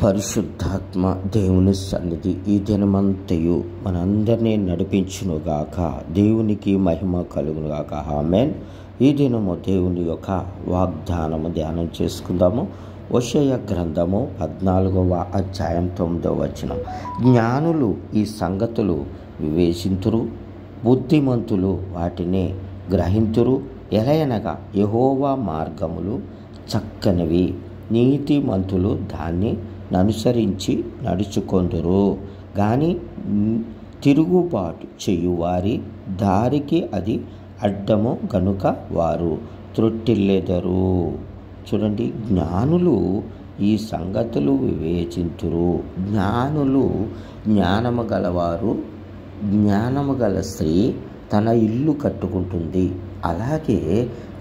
పరిశుద్ధాత్మ దేవుని సన్నిధి ఈ దినమంతయు మనందరినీ నడిపించునుగాక. దేవునికి మహిమ కలుగునుగాక. ఆమేన్. ఈ దినము దేవుని యొక్క వాగ్దానము ధ్యానం చేసుకుందాము. హోషేయ గ్రంథము 14వ అధ్యాయం 9వ వచనం. జ్ఞానులు ఈ సంగతులు వివేచింతురు, బుద్ధిమంతులు వాటిని గ్రహింతురు. ఎలయనగా యెహోవా మార్గములు చక్కనివి, నీతిమంతులు దాన్ని అనుసరించి నడుచుకొందురు. కానీ తిరుగుబాటు చేయువారి దారికి అది అడ్డము గనుక వారు త్రొట్టిల్లెదరు. చూడండి, జ్ఞానులు ఈ సంగతులు వివేచింతురు. జ్ఞానులు, జ్ఞానము గలవారు, జ్ఞానము గల స్త్రీ తన ఇల్లు కట్టుకుంటుంది. అలాగే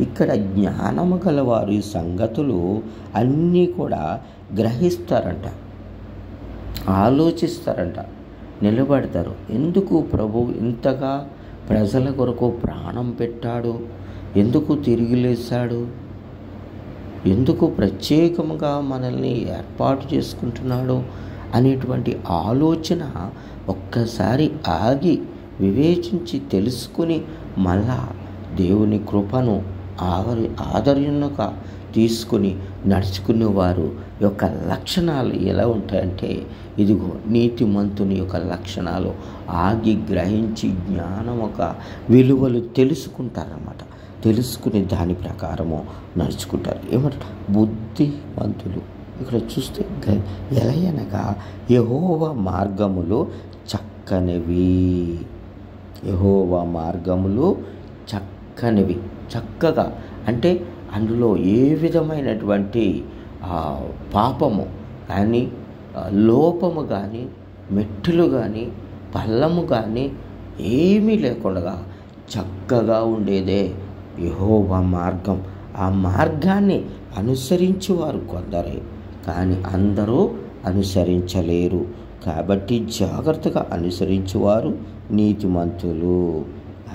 ఇక్కడ జ్ఞానము గలవారు ఈ సంగతులు అన్నీ కూడా గ్రహిస్తారంట, ఆలోచిస్తారంట, నిలబడతారు. ఎందుకు ప్రభు ఇంతగా ప్రజల కొరకు ప్రాణం పెట్టాడు, ఎందుకు తిరిగి లేచాడు, ఎందుకు ప్రత్యేకముగా మనల్ని ఏర్పాటు చేసుకుంటున్నాడు అనేటువంటి ఆలోచన ఒక్కసారి ఆగి వివేచించి తెలుసుకుని మళ్ళా దేవుని కృపను ఆదరణగా తీసుకుని నడుచుకునే వారు యొక్క లక్షణాలు ఎలా ఉంటాయంటే, ఇదిగో నీతిమంతుని యొక్క లక్షణాలు ఆగి గ్రహించి జ్ఞానం ఒక విలువలు తెలుసుకుంటారన్నమాట. తెలుసుకుని దాని ప్రకారము నడుచుకుంటారు. ఏమంటారు? బుద్ధిమంతులు. ఇక్కడ చూస్తే ఎలయనగా యెహోవా మార్గములు చక్కనివి. యెహోవా మార్గములు చక్కనివి. చక్కగా అంటే అందులో ఏ విధమైనటువంటి పాపము కానీ, లోపము కానీ, మెట్టులు కానీ, పల్లము కానీ ఏమీ లేకుండా చక్కగా ఉండేదే యెహోవా మార్గం. ఆ మార్గాన్ని అనుసరించేవారు కొందరే, కానీ అందరూ అనుసరించలేరు. కాబట్టి జాగ్రత్తగా అనుసరించేవారు నీతిమంతులు.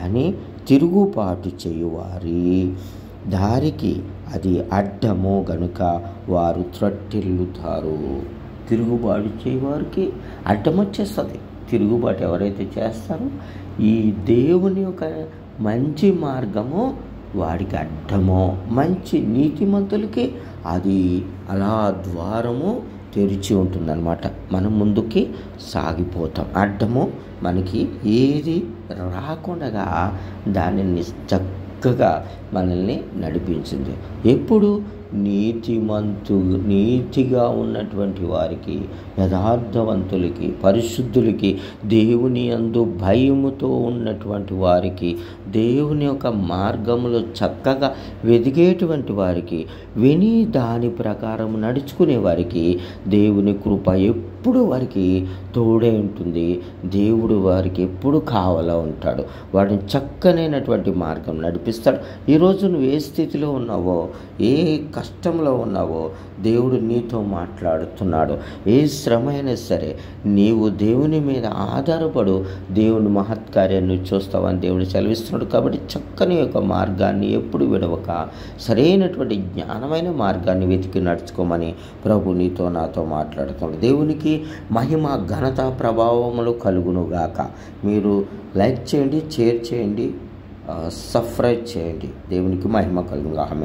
అని తిరుగుబాటు చేయువారి దారికి అది అడ్డము గనుక వారు త్రొట్టిల్లుతారు. తిరుగుబాటు చేయవారికి అడ్డం వచ్చేస్తుంది. తిరుగుబాటు ఎవరైతే చేస్తారో ఈ దేవుని యొక్క మంచి మార్గము వాడికి అడ్డమో, మంచి నీతిమంతులకి అది అలా ద్వారము తెరిచి ఉంటుందన్నమాట. మనం ముందుకి సాగిపోతాం. అడ్డము మనకి ఏది రాకుండా దానిని చక్కగా మనల్ని నడిపించింది. ఎప్పుడు నీతిగా ఉన్నటువంటి వారికి, యథార్థవంతులకి, పరిశుద్ధులకి, దేవుని యందు భయముతో ఉన్నటువంటి వారికి, దేవుని యొక్క మార్గములో చక్కగా వెదిగేటువంటి వారికి, విని దాని ప్రకారం నడుచుకునే వారికి దేవుని కృప ఎప్పుడు వారికి తోడే ఉంటుంది. దేవుడు వారికి ఎప్పుడు కావాలా ఉంటాడు. వాడిని చక్కనైనటువంటి మార్గం నడిపిస్తాడు. ఈరోజు నువ్వు ఏ స్థితిలో ఉన్నావో, ఏ కష్టంలో ఉన్నావో దేవుడు నీతో మాట్లాడుతున్నాడు. ఏ శ్రమ అయినా సరే నీవు దేవుని మీద ఆధారపడు, దేవుని మహత్కార్యాన్ని చూస్తావని దేవుడు సెలవిస్తున్నాడు. కాబట్టి చక్కని యొక్క మార్గాన్ని ఎప్పుడు విడవక సరైనటువంటి జ్ఞానమైన మార్గాన్ని వెతికి నడుచుకోమని ప్రభు నీతో నాతో మాట్లాడుతున్నాడు. దేవునికి మహిమ, ఘనత, ప్రభావములు కలుగునుగాక. మీరు లైక్ చేయండి, షేర్ చేయండి, సబ్స్క్రైబ్ చేయండి. దేవునికి మహిమ కలుగునుగాక. ఆమేన్.